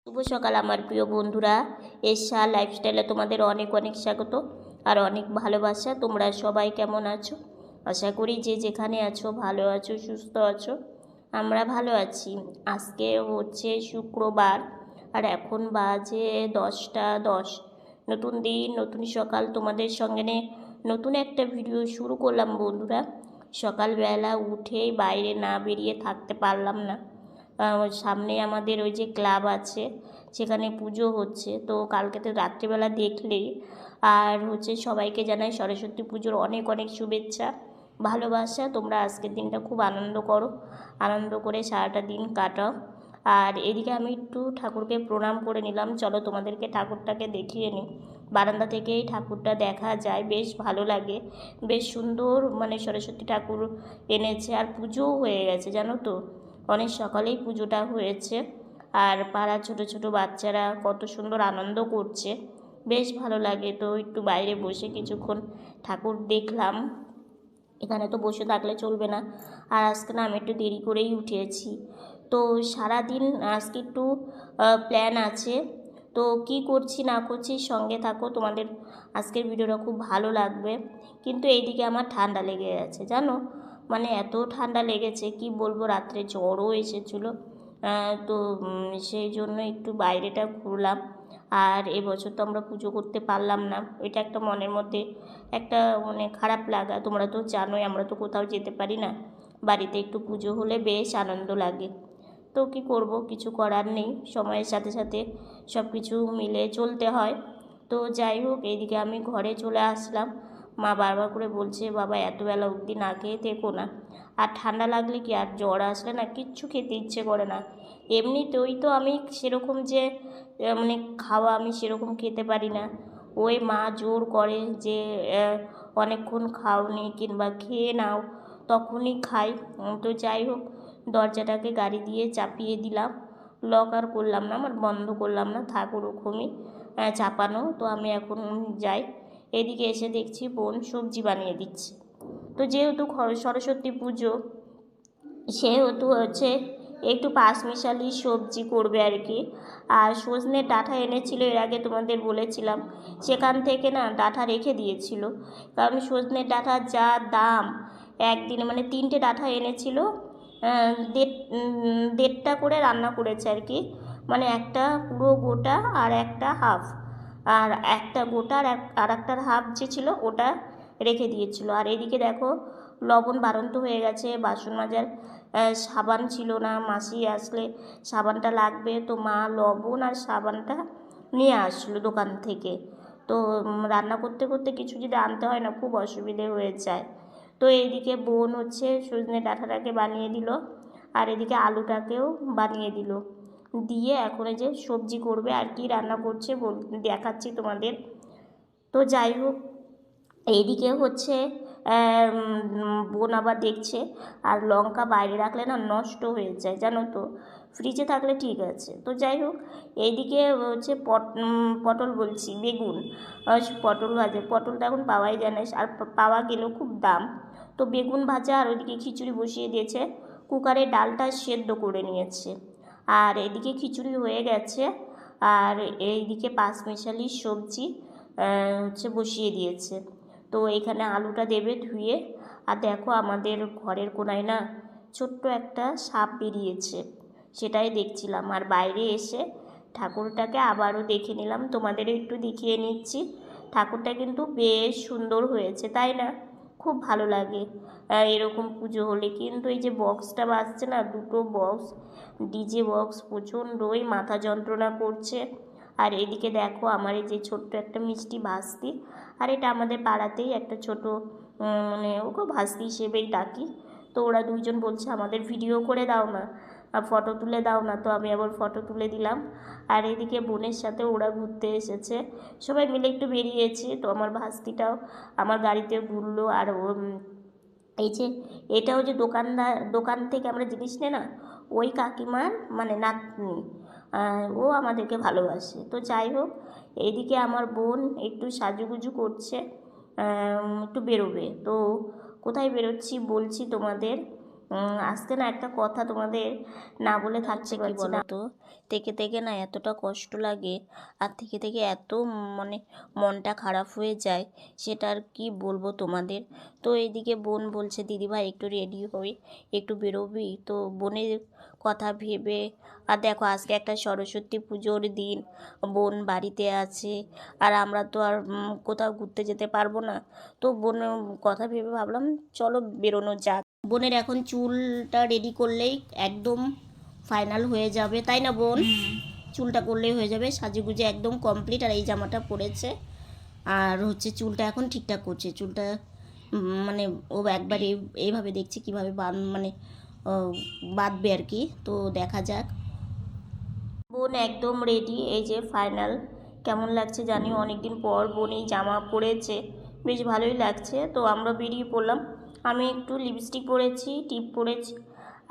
শুভ সকাল আমার প্রিয় বন্ধুরা। এশা লাইফস্টাইলে তোমাদের অনেক অনেক স্বাগত আর অনেক ভালোবাসা। তোমরা সবাই কেমন আছো? আশা করি যে যেখানে আছো ভালো আছো, সুস্থ আছো। আমরা ভালো আছি। আজকে হচ্ছে শুক্রবার আর এখন বাজে 10টা 10। নতুন দিন, নতুন সকাল, তোমাদের সঙ্গে নতুন একটা ভিডিও শুরু করলাম বন্ধুরা। সকালবেলা উঠেই বাইরে না বেরিয়ে থাকতে পারলাম না। সামনে আমাদের ওই যে ক্লাব আছে, সেখানে পুজো হচ্ছে। তো কালকে তো রাত্রিবেলা দেখলেই। আর হচ্ছে সবাইকে জানাই সরস্বতী পুজোর অনেক অনেক শুভেচ্ছা, ভালোবাসা। তোমরা আজকের দিনটা খুব আনন্দ করো, আনন্দ করে সারাটা দিন কাটাও। আর এদিকে আমি একটু ঠাকুরকে প্রণাম করে নিলাম। চলো তোমাদেরকে ঠাকুরটাকে দেখিয়ে নিই। বারান্দা থেকেই ঠাকুরটা দেখা যায়, বেশ ভালো লাগে, বেশ সুন্দর। মানে সরস্বতী ঠাকুর এনেছে আর পুজোও হয়ে গেছে, জানো তো। অনেক সকালেই পুজোটা হয়েছে আর পাড়ার ছোট ছোট বাচ্চারা কত সুন্দর আনন্দ করছে, বেশ ভালো লাগে। তো একটু বাইরে বসে কিছুক্ষণ ঠাকুর দেখলাম। এখানে তো বসে থাকলে চলবে না। আর আজকে না আমি একটু দেরি করেই উঠেছি। তো সারাদিন আজকে একটু প্ল্যান আছে। তো কি করছি না করছি সঙ্গে থাকো, তোমাদের আজকের ভিডিওটা খুব ভালো লাগবে। কিন্তু এইদিকে আমার ঠান্ডা লেগে গেছে, জানো। মানে এত ঠান্ডা লেগেছে কি বলবো, রাত্রে জ্বরও এসেছিলো। তো সেই জন্য একটু বাইরেটা ঘুরলাম। আর এবছর তো আমরা পুজো করতে পারলাম না, ওইটা একটা মনের মধ্যে একটা মানে খারাপ লাগা। তোমরা তো জানোই আমরা তো কোথাও যেতে পারি না। বাড়িতে একটু পুজো হলে বেশ আনন্দ লাগে। তো কী করব, কিছু করার নেই, সময়ের সাথে সাথে সব কিছু মিলে চলতে হয়। তো যাই হোক, এইদিকে আমি ঘরে চলে আসলাম। মা বারবার করে বলছে, বাবা এত বেলা অবধি না খেয়ে থেকো না। আর ঠান্ডা লাগলে কি আর জ্বর আসলে না কিচ্ছু খেতে ইচ্ছে করে না। এমনিতেই তো আমি সেরকম যে মানে খাওয়া আমি সেরকম খেতে পারি না। ওই মা জোর করে যে অনেকক্ষণ খাওনি কিংবা খেয়ে নাও, তখনই খাই। তো যাই হোক, দরজাটাকে গাড়ি দিয়ে চাপিয়ে দিলাম, লক আর করলাম না, আমার বন্ধ করলাম না, থাক ওরকমই চাপানো। তো আমি এখন যাই। এদিকে এসে দেখছি বোন সবজি বানিয়ে দিচ্ছে। তো যেহেতু সরস্বতী পুজো, সেহেতু হচ্ছে একটু পাঁচমিশালি সবজি করবে আর কি। আর সজনে ডাঁটা এনেছিল, এর আগে তোমাদের বলেছিলাম, সেখান থেকে না ডাঁটা রেখে দিয়েছিল। কারণ সজনের ডাঁটার যা দাম, একদিনে মানে 3টে ডাঁটা এনেছিল, দেড়টা করে রান্না করেছে আর কি। মানে একটা পুরো গোটা আর একটা হাফ, আর একটা গোটা আর একটার হাফ যে ছিল ওটা রেখে দিয়েছিল। আর এদিকে দেখো লবণ বাড়ন্ত হয়ে গেছে, বাসন মাজার সাবান ছিল না, মাসি আসলে সাবানটা লাগবে। তো মা লবণ আর সাবানটা নিয়ে আসলো দোকান থেকে। তো রান্না করতে করতে কিছু যদি আনতে হয় না, খুব অসুবিধে হয়ে যায়। তো এইদিকে বোন হচ্ছে সজনে ডাঁটাটাকে বানিয়ে দিল, আর এদিকে আলুটাকেও বানিয়ে দিল, দিয়ে এখন এই যে সবজি করবে। আর কি রান্না করছে দেখাচ্ছি তোমাদের। তো যাই হোক, এইদিকে হচ্ছে বোন আবার দেখছে। আর লঙ্কা বাইরে রাখলে না নষ্ট হয়ে যায়, জানো তো, ফ্রিজে থাকলে ঠিক আছে। তো যাই হোক, এইদিকে হচ্ছে পটল বলছি বেগুন, পটল ভাজা। পটলটা এখন পাওয়াই যায় না, আর পাওয়া গেলেও খুব দাম। তো বেগুন ভাজা, আর ওইদিকে খিচুড়ি বসিয়ে দিয়েছে, কুকারে ডালটা সেদ্ধ করে নিয়েছে। আর এদিকে খিচুড়ি হয়ে গেছে, আর এইদিকে পাঁচমিশালি সবজি হচ্ছে বসিয়ে দিয়েছে। তো এখানে আলুটা দেবে ধুয়ে। আর দেখো আমাদের ঘরের কোনায় না ছোট্ট একটা সাপ বেরিয়েছে, সেটাই দেখছিলাম। আর বাইরে এসে ঠাকুরটাকে আবারও দেখে নিলাম, তোমাদেরও একটু দেখিয়ে নিচ্ছি। ঠাকুরটা কিন্তু বেশ সুন্দর হয়েছে, তাই না? খুব ভালো লাগে এরকম পুজো হলে। কিন্তু এই যে বক্সটা বাজছে না, দুটো বক্স, ডিজে বক্স, প্রচণ্ডই মাথা যন্ত্রণা করছে। আর এদিকে দেখো আমার এই যে ছোট্ট একটা মিষ্টি ভাস্তি, আর এটা আমাদের পাড়াতেই একটা ছোট মানে ওকে ভাস্তি হিসেবেই ডাকি। তো ওরা দুইজন বলছে আমাদের ভিডিও করে দাও না, ফটো তুলে দাও না। তো আমি আবার ফটো তুলে দিলাম। আর এদিকে বোনের সাথে ওরা ঘুরতে এসেছে, সবাই মিলে একটু বেরিয়েছি। তো আমার ভাস্তিটাও আমার গাড়িতে ঘুরলো। আর ও এই যে এটাও যে দোকান থেকে আমরা জিনিস নে না, ওই কাকিমার মানে নাতনি, ও আমাদেরকে ভালোবাসে। তো যাই হোক, এইদিকে আমার বোন একটু সাজুগুজু করছে, একটু বেরোবে। তো কোথায় বেরোচ্ছি বলছি তোমাদের। আজকে না একটা কথা তোমাদের না বলে থাকতে পারছি না। তো থেকে থেকে না এতটা কষ্ট লাগে, আর থেকে থেকে এত মানে মনটা খারাপ হয়ে যায়, সেটা আর কি বলবো তোমাদের। তো এইদিকে বোন বলছে দিদিভাই একটু রেডি হই, একটু বেরোবি। তো বোনের কথা ভেবে, আর দেখো আজকে একটা সরস্বতী পুজোর দিন, বোন বাড়িতে আছে, আর আমরা তো আর কোথাও ঘুরতে যেতে পারবো না। তো বোনের কথা ভেবে ভাবলাম চলো বেরোনো যাক। বোনের এখন চুলটা রেডি করলেই একদম ফাইনাল হয়ে যাবে, তাই না বোন? চুলটা করলেই হয়ে যাবে, সাজুগুজে একদম কমপ্লিট। আর এই জামাটা পরেছে, আর হচ্ছে চুলটা এখন ঠিকঠাক করছে। চুলটা মানে ও একবার এইভাবে দেখছে কীভাবে মানে বাঁধবে আর কি। তো দেখা যাক। বোন একদম রেডি, এই যে ফাইনাল। কেমন লাগছে জানিও, অনেকদিন পর বোন এই জামা পরেছে, বেশ ভালোই লাগছে। তো আমরা বেরিয়ে পড়লাম। আমি একটু লিপস্টিক পরেছি, টিপ পরেছি,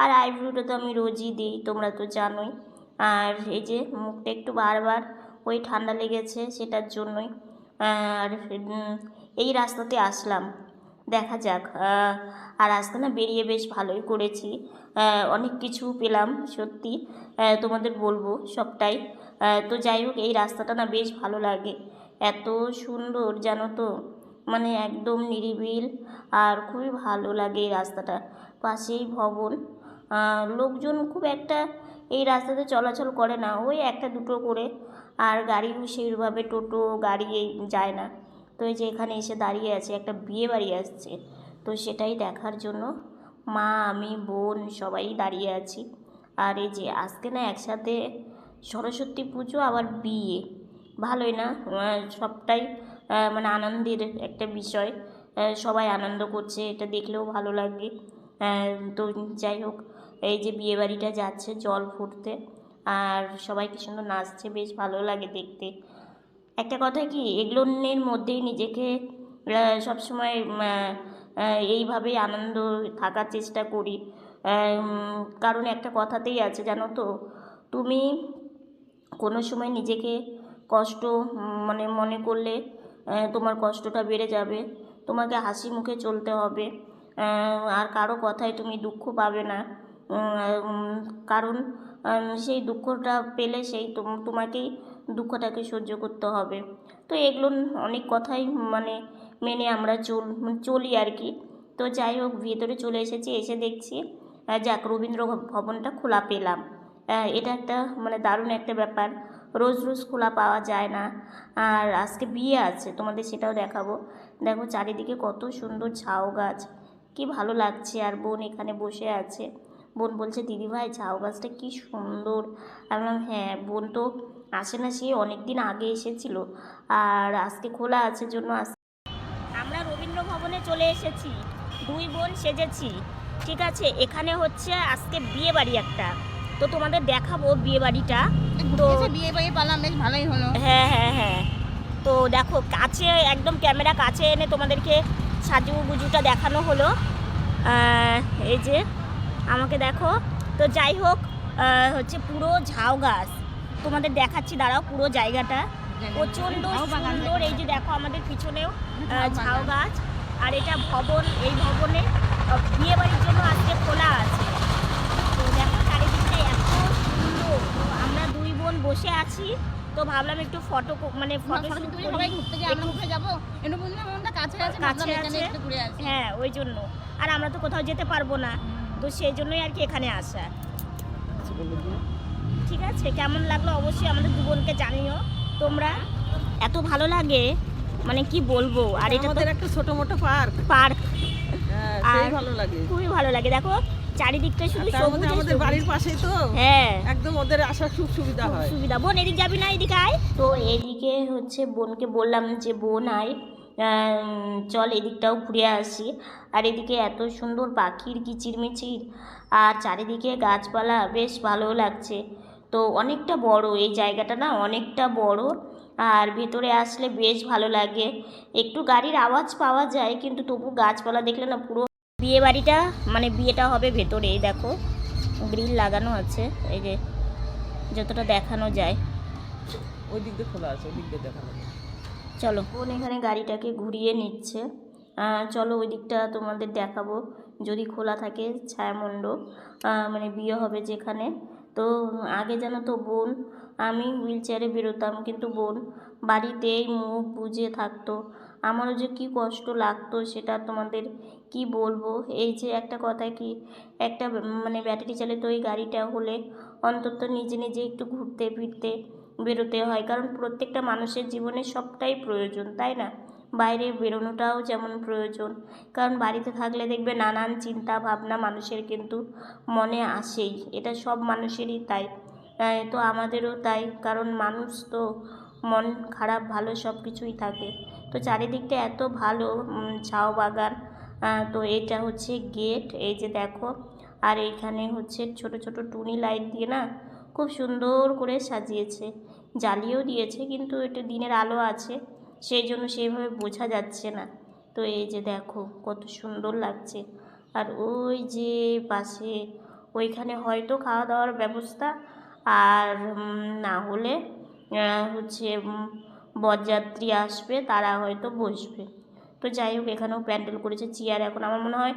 আর আইব্রোটা তো আমি রোজই দিই, তোমরা তো জানোই। আর এই যে মুখটা একটু বারবার ওই ঠান্ডা লেগেছে, সেটার জন্যই। আর এই রাস্তাতে আসলাম, দেখা যাক। আর আজকে না বেরিয়ে বেশ ভালোই করেছি, অনেক কিছু পেলাম সত্যি, তোমাদের বলবো সবটাই। তো যাই হোক, এই রাস্তাটা না বেশ ভালো লাগে, এত সুন্দর জানো তো, মানে একদম নিরিবিল, আর খুবই ভালো লাগে এই রাস্তাটা। পাশেই ভবন, লোকজন খুব একটা এই রাস্তাতে চলাচল করে না, ওই একটা দুটো করে, আর গাড়িও সেইভাবে টোটো গাড়ি যায় না। তো এই যে এখানে এসে দাঁড়িয়ে আছে, একটা বিয়ে বাড়ি আসছে, তো সেটাই দেখার জন্য মা, আমি, বোন সবাই দাঁড়িয়ে আছি। আর এই যে আজকে না একসাথে সরস্বতী পুজো আবার বিয়ে, ভালোই না? সবটাই মানে আনন্দের একটা বিষয়, সবাই আনন্দ করছে, এটা দেখলেও ভালো লাগে। তো যাই হোক, এই যে বিয়ে বাড়িটা যাচ্ছে জল ফুটতে, আর সবাই কি সুন্দর নাচছে, বেশ ভালো লাগে দেখতে। একটা কথা কি, এগুলোর মধ্যেই নিজেকে সবসময় এইভাবেই আনন্দ থাকার চেষ্টা করি। কারণ একটা কথাতেই আছে জানো তো, তুমি কোনো সময় নিজেকে কষ্ট মানে মনে করলে তোমার কষ্টটা বেড়ে যাবে, তোমাকে হাসি মুখে চলতে হবে, আর কারো কথায় তুমি দুঃখ পাবে না। কারণ সেই দুঃখটা পেলে সেই তোমাকেই দুঃখটাকে সহ্য করতে হবে। তো এগুলো অনেক কথাই মানে মেনে আমরা চলি আর কি। তো যাই হোক, ভেতরে চলে এসেছি, এসে দেখছি যাক রবীন্দ্র ভবনটা খোলা পেলাম, এটা একটা মানে দারুণ একটা ব্যাপার, রোজ রোজ খোলা পাওয়া যায় না। আর আজকে বিয়ে আছে, তোমাদের সেটাও দেখাবো। দেখো চারিদিকে কত সুন্দর ঝাউ গাছ, কি ভালো লাগছে। আর বোন এখানে বসে আছে, বোন বলছে দিদিভাই ঝাউ গাছটা কি সুন্দর। আমি বললাম হ্যাঁ, বোন তো আসে না, সে অনেক দিন আগে এসেছিল, আর আজকে খোলা আছে জন্য আমরা রবীন্দ্র ভবনে চলে এসেছি, দুই বোন সেজেছি, ঠিক আছে। এখানে হচ্ছে আজকে বিয়ে বাড়ি একটা, তো তোমাদের দেখাবো বিয়ে বাড়িটা। তো বিয়ে বাড়ি পালাম, বেশ ভালোই হলো। হ্যাঁ হ্যাঁ হ্যাঁ, তো দেখো কাছে একদম ক্যামেরা কাছে এনে তোমাদেরকে সাজুগুজুটা দেখানো হলো। এই যে আমাকে দেখো। তো যাই হোক, হচ্ছে পুরো ঝাউ গাছ তোমাদের দেখাচ্ছি, দাঁড়াও। পুরো জায়গাটা প্রচণ্ড সুন্দর, এই যে দেখো আমাদের পিছনেও ঝাউ গাছ। আর এটা ভবন, এই ভবনে বিয়ে বাড়ির জন্য আজকে খোলা আছে। তো দেখো চারিদিকটা এত সুন্দর। তো আমরা দুই বোন বসে আছি, তো ভাবলাম একটু ফটো মানে ফটো ঘুরতে যাই, আমরা ঘুরে যাবো, কাছে আছে, হ্যাঁ ওই জন্য। আর আমরা তো কোথাও যেতে পারবো না, তো সেই জন্যই আর কি এখানে আসা। ঠিক আছে, কেমন লাগলো অবশ্যই আমাদের দু বোনকে জানিও তোমরা। এত ভালো লাগে মানে কি বলবো। আর এটা তো একটা ছোট মোটো পার্ক, আর ভালো লাগে, খুবই ভালো লাগে। দেখো চারিদিকটা শুধু সবুজ, আমাদের বাড়ির পাশেই তো, হ্যাঁ একদম ওদের আসার খুব সুবিধা হয়। সুবিধা। বোন এদিক যাবি না, এদিকে আয়। তো এদিকে হচ্ছে বোনকে বললাম যে বোন আয়, চল এদিকটাও ঘুরে আসি। আর এদিকে এত সুন্দর পাখির কিচিরমিচির, আর চারিদিকে গাছপালা, বেশ ভালো লাগছে। তো অনেকটা বড় এই জায়গাটা, না অনেকটা বড়, আর ভেতরে আসলে বেশ ভালো লাগে। একটু গাড়ির আওয়াজ পাওয়া যায়, কিন্তু তবু গাছপালা দেখলে না পুরো। বিয়ে বাড়িটা মানে বিয়েটা হবে ভেতরে, এই দেখো গ্রিল লাগানো আছে, এই যে যতটা দেখানো যায়। ওই দিক দিয়ে খোলা আছে, ওই দিক দিয়ে দেখানো। চলো, বোন এখানে গাড়িটাকে ঘুরিয়ে নিচ্ছে, চলো ওই দিকটা তোমাদের দেখাবো। যদি খোলা থাকে ছায়ামণ্ডপ, মানে বিয়ে হবে যেখানে। তো আগে জানো তো বোন, আমি হুইল চেয়ারে বেরোতাম কিন্তু বোন বাড়িতেই মুখ বুজে থাকতো। আমারও যে কী কষ্ট লাগতো সেটা তোমাদের কি বলবো। এই যে একটা কথা কি, একটা মানে ব্যাটারি চালিত ওই গাড়িটা হলে অন্তত নিজে নিজে একটু ঘুরতে ফিরতে বেরোতে হয়, কারণ প্রত্যেকটা মানুষের জীবনে সবটাই প্রয়োজন, তাই না? বাইরে বেরোনোটাও যেমন প্রয়োজন, কারণ বাড়িতে থাকলে দেখবে নানান চিন্তা ভাবনা মানুষের কিন্তু মনে আসেই, এটা সব মানুষেরই তাই। তো আমাদেরও তাই, কারণ মানুষ তো মন খারাপ ভালো সব কিছুই থাকে। তো চারিদিকটা এত ভালো, ঝাউ বাগান। তো এটা হচ্ছে গেট, এই যে দেখো। আর এইখানে হচ্ছে ছোট ছোট টুনি লাইট দিয়ে না খুব সুন্দর করে সাজিয়েছে, জ্বালিয়েও দিয়েছে, কিন্তু এটা দিনের আলো আছে সেই জন্য সেইভাবে বোঝা যাচ্ছে না। তো এই যে দেখো কত সুন্দর লাগছে। আর ওই যে পাশে ওইখানে হয়তো খাওয়া দাওয়ার ব্যবস্থা, আর না হলে হচ্ছে বরযাত্রী আসবে তারা হয়তো বসবে। তো যাই হোক, এখানেও প্যান্ডেল করেছে চেয়ার, এখন আমার মনে হয়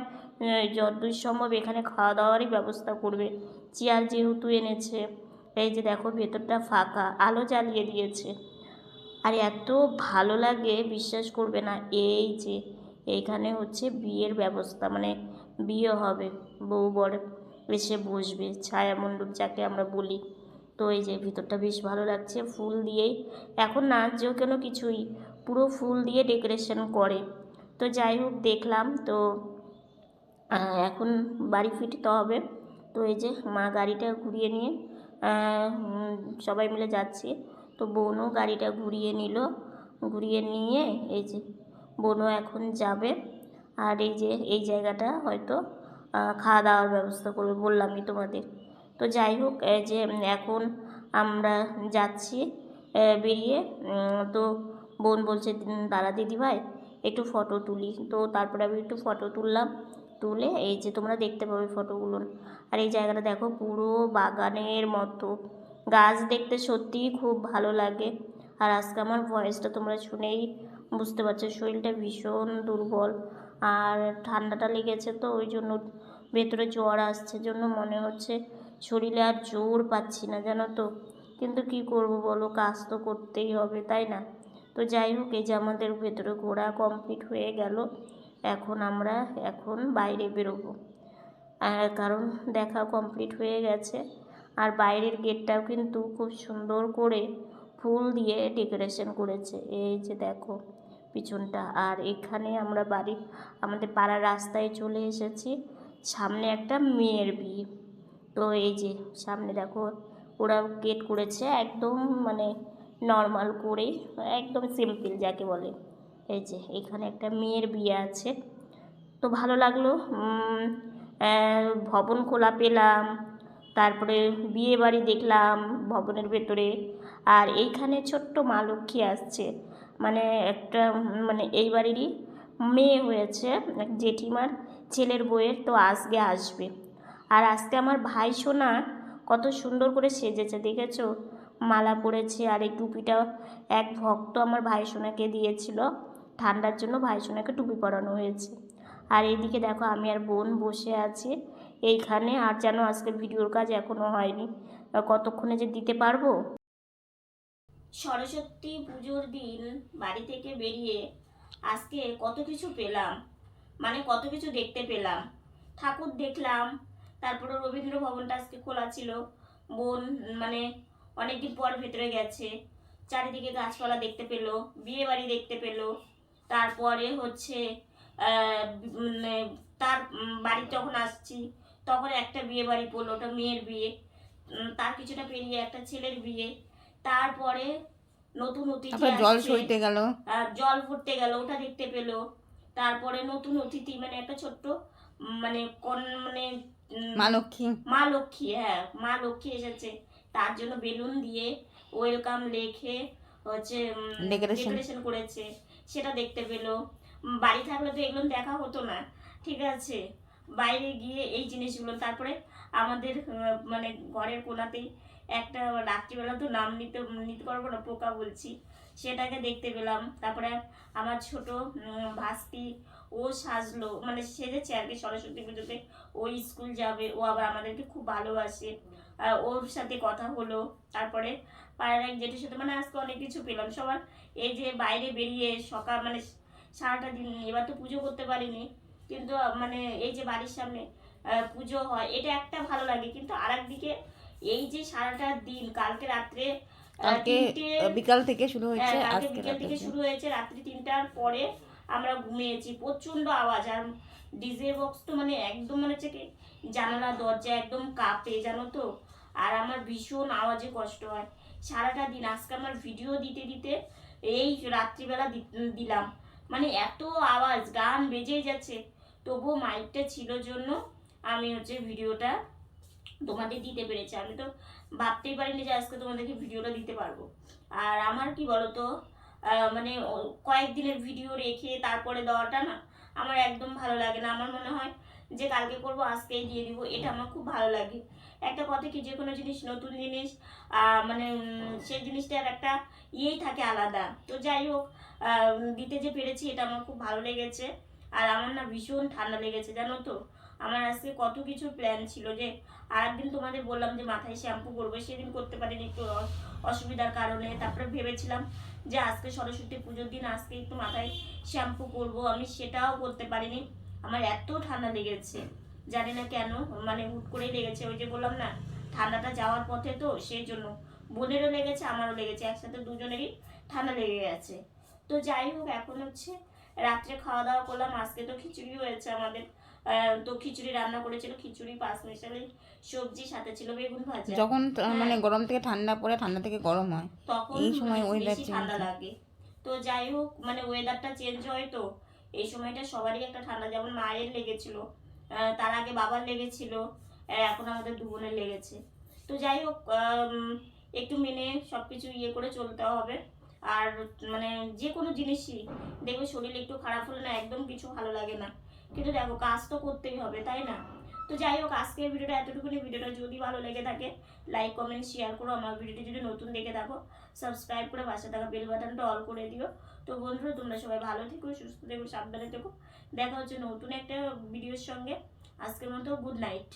যতদূর সম্ভব এখানে খাওয়া দাওয়ারই ব্যবস্থা করবে, চেয়ার যেহেতু এনেছে। এই যে দেখো ভেতরটা ফাঁকা, আলো জ্বালিয়ে দিয়েছে। আর এত ভালো লাগে বিশ্বাস করবে না, এই যে এইখানে হচ্ছে বিয়ের ব্যবস্থা, মানে বিয়ে হবে, বউ বর এসে বসবে, ছায়া মণ্ডপ যাকে আমরা বলি। তো এই যে ভিতরটা বেশ ভালো লাগছে ফুল দিয়েই, এখন না যে কোনো কিছুই পুরো ফুল দিয়ে ডেকোরেশন করে। তো যাই হোক দেখলাম। তো এখন বাড়ি ফিরতে হবে। তো এই যে মা গাড়িটা ঘুরিয়ে নিয়ে সবাই মিলে যাচ্ছি। তো বোনও গাড়িটা ঘুরিয়ে নিল, ঘুরিয়ে নিয়ে এই যে বোনও এখন যাবে। আর এই যে এই জায়গাটা হয়তো খাওয়া দাওয়ার ব্যবস্থা করবে, বললামই তোমাদের। তো যাই হোক, এই যে এখন আমরা যাচ্ছি বেরিয়ে। তো বোন বলছে দাঁড়া দিদিভাই একটু ফটো তুলি। তো তারপরে আমি একটু ফটো তুললাম, তুলে এই যে তোমরা দেখতে পাবে ফটোগুলো। আর এই জায়গাটা দেখো পুরো বাগানের মতো, গাছ দেখতে সত্যিই খুব ভালো লাগে। আর আজকে আমার ভয়েসটা তোমরা শুনেই বুঝতে পারছো, শরীরটা ভীষণ দুর্বল, আর ঠান্ডাটা লেগেছে, তো ওই জন্য ভেতরে জ্বর আসছে, জন্য মনে হচ্ছে শরীরে আর জোর পাচ্ছি না জানো তো। কিন্তু কি করব বলো, কাজ তো করতেই হবে, তাই না? তো যাই হোক, এই যে আমাদের ভেতরে ঘোরা কমপ্লিট হয়ে গেল। এখন আমরা বাইরে বেরোবো, কারণ দেখা কমপ্লিট হয়ে গেছে। আর বাইরের গেটটাও কিন্তু খুব সুন্দর করে ফুল দিয়ে ডেকোরেশন করেছে, এই যে দেখো পিছনটা। আর এখানে আমরা আমাদের পাড়ার রাস্তায় চলে এসেছি, সামনে একটা মেয়ের বিয়ে। তো এই যে সামনে দেখো ওরা গেট করেছে একদম মানে নর্মাল করে, একদম সিম্পল যাকে বলে। এই যে এখানে একটা মেয়ের বিয়ে আছে। তো ভালো লাগলো, ভবন খোলা পেলাম, তারপরে বিয়ে বাড়ি দেখলাম ভবনের ভেতরে। আর এইখানে ছোট্ট মা লক্ষ্মী আসছে, মানে একটা মানে এই বাড়িরই মেয়ে হয়েছে, এক জেঠিমার ছেলের বউয়ের, তো আজকে আসবে। আর আজকে আমার ভাই সোনা কত সুন্দর করে সেজেছে দেখেছো, মালা পরেছে। আর এই টুপিটা এক ভক্ত আমার ভাই সোনাকে দিয়েছিল, ঠান্ডার জন্য ভাই সোনাকে টুপি পরানো হয়েছে। আর এইদিকে দেখো আমি আর বোন বসে আছি এইখানে। আর যেন আজকে ভিডিওর কাজ এখনও হয়নি, কতক্ষণে যে দিতে পারবো। সরস্বতী পুজোর দিন বাড়ি থেকে বেরিয়ে আজকে কত কিছু পেলাম, মানে কত কিছু দেখতে পেলাম। ঠাকুর দেখলাম, তারপরে রবীন্দ্র ভবনটা আজকে খোলা ছিল, বোন মানে অনেকদিন পর ভেতরে গেছে, চারিদিকে গাছপালা দেখতে পেলো, বিয়ে বাড়ি দেখতে পেলো। তারপরে হচ্ছে মানে তার বাড়ি যখন আসছি তখন একটা বিয়ে বাড়ি পড়লো, ওটা মেয়ের বিয়ে। তার কিছুটা পেরিয়ে একটা ছেলের বিয়ে। তারপরে নতুন অতিথি জল আসছে, সইতে গেল, জল ফুটতে গেল, ওটা দেখতে পেলো। তারপরে নতুন অতিথি মানে একটা ছোট্ট মানে মানে মা লক্ষ্মী, হ্যাঁ মা লক্ষ্মী এসেছে, তার জন্য বেলুন দিয়ে ওয়েলকাম লেখে হচ্ছে ডেকোরেশন করেছে, সেটা দেখতে পেলো। বাড়ি থাকলে তো এগুলো দেখা হতো না, ঠিক আছে, বাইরে গিয়ে এই জিনিসগুলো। তারপরে আমাদের মানে ঘরের কোনাতেই একটা রাত্রিবেলা তো নাম নিতে নিতে পারবো না, পোকা বলছি, সেটাকে দেখতে পেলাম। তারপরে আমার ছোট ভাস্তি, ও ও সাজলো মানে সেজেছে আর কি সরস্বতী পুজোতে। ও স্কুল যাবে, ও আবার আমাদেরকে খুব ভালোবাসে। ওর সাথে কথা হলো। তারপরে পাড়ার এক জেঠির সাথে মানে আজকে অনেক কিছু পেলাম সবার। এই যে বাইরে বেরিয়ে সকাল মানে সারাটা দিন, এবার তো পুজো করতে পারিনি, কিন্তু মানে এই যে বাড়ির সামনে পুজো হয় এটা একটা ভালো লাগে, কিন্তু আর একদিকে এই যে সারাটা দিন কালকে রাত্রে কালকে বিকাল থেকে শুরু হয়েছে, কালকে আজকে বিকেল থেকে শুরু হয়েছে, রাত্রি 3টার পরে আমরা ঘুমিয়েছি। প্রচন্ড আওয়াজ, আর ডিজে বক্স তো মানে একদম মানে হচ্ছে কি জানালা দরজা একদম কাঁপে জানো তো। আর আমার ভীষণ আওয়াজে কষ্ট হয় সারাটা দিন। আজকে আমার ভিডিও দিতে দিতে এই রাত্রিবেলা দিলাম, মানে এত আওয়াজ, গান বেজেই যাচ্ছে, তবুও মাইকটা ছিল জন্য আমি হচ্ছে ভিডিওটা তোমাদের দিতে পেরেছি। আমি তো ভাবতেই পারিনি যে আজকে তোমাদেরকে ভিডিওটা দিতে পারবো। আর আমার কি বলতো মানে কয়েকদিনের ভিডিও রেখে তারপরে দেওয়াটা না আমার একদম ভালো লাগে না। আমার মনে হয় যে কালকে করব আজকেই দিয়ে দিব, এটা আমার খুব ভালো লাগে। একটা কথা কি, যে কোনো জিনিস নতুন জিনিস মানে সেই জিনিসটার একটা ইয়েই থাকে আলাদা। তো যাই হোক দিতে যে পেরেছি এটা আমার খুব ভালো লেগেছে। আর আমার না ভীষণ ঠান্ডা লেগেছে জানো তো। আমার আজকে কত কিছু প্ল্যান ছিল, যে আরেকদিন তোমাদের বললাম যে মাথায় শ্যাম্পু করবো, সেদিন করতে পারিনি একটু অসুবিধার কারণে। তারপরে ভেবেছিলাম যে আজকে সরস্বতী পুজোর দিন আজকে একটু মাথায় শ্যাম্পু করব, আমি সেটাও করতে পারিনি। আমার এত ঠান্ডা লেগেছে জানি না কেন, মানে হুট করেই লেগেছে। ওই যে বললাম না ঠান্ডাটা যাওয়ার পথে, তো সেই জন্য বোনেরও লেগেছে আমারও লেগেছে, একসাথে দুজনেরই ঠান্ডা লেগে গেছে। তো যাই হোক এখন হচ্ছে রাত্রে খাওয়া দাওয়া করলাম। আজকে তো খিচুড়ি হয়েছে আমাদের, তো খিচুড়ি রান্না করেছিল, খিচুড়ি 5 মিশালি সবজি, সাথে ছিল বেগুন ভাজা। যখন মানে গরম থেকে ঠান্ডা পড়ে, ঠান্ডা থেকে গরম হয়, তখন এই সময় ওয়েদার বেশি চেঞ্জ ঠান্ডা লাগে। তো যাই হোক মানে ওয়েদারটা চেঞ্জ হয়, তো এই সময়টা সবারই একটা ঠান্ডা, যেমন মায়ের লেগেছিল, তার আগে বাবার লেগেছিল, এখন আমাদের দু বোনের লেগেছে। তো যাই হোক একটু মেনে সবকিছু ইয়ে করে চলতে হবে। আর মানে যে কোনো জিনিসই দেখবে শরীর একটু খারাপ হলে না একদম কিছু ভালো লাগে না, কিন্তু দেখো কাজ তো করতেই হবে তাই না। তো যাই হোক আজকের ভিডিওটা এতটুকুনি। ভিডিওটা যদি ভালো লেগে থাকে লাইক কমেন্ট শেয়ার করো। আমার ভিডিওটি যদি নতুন দেখে থাকো সাবস্ক্রাইব করে পাশে থাকা বেল বাটনটা অল করে দিও। তো বন্ধুরা তোমরা সবাই ভালো থেকো, সুস্থ থেকো, সাবধানে থেকো। দেখা হচ্ছে নতুন একটা ভিডিওর সঙ্গে। আজকের মতো গুড নাইট।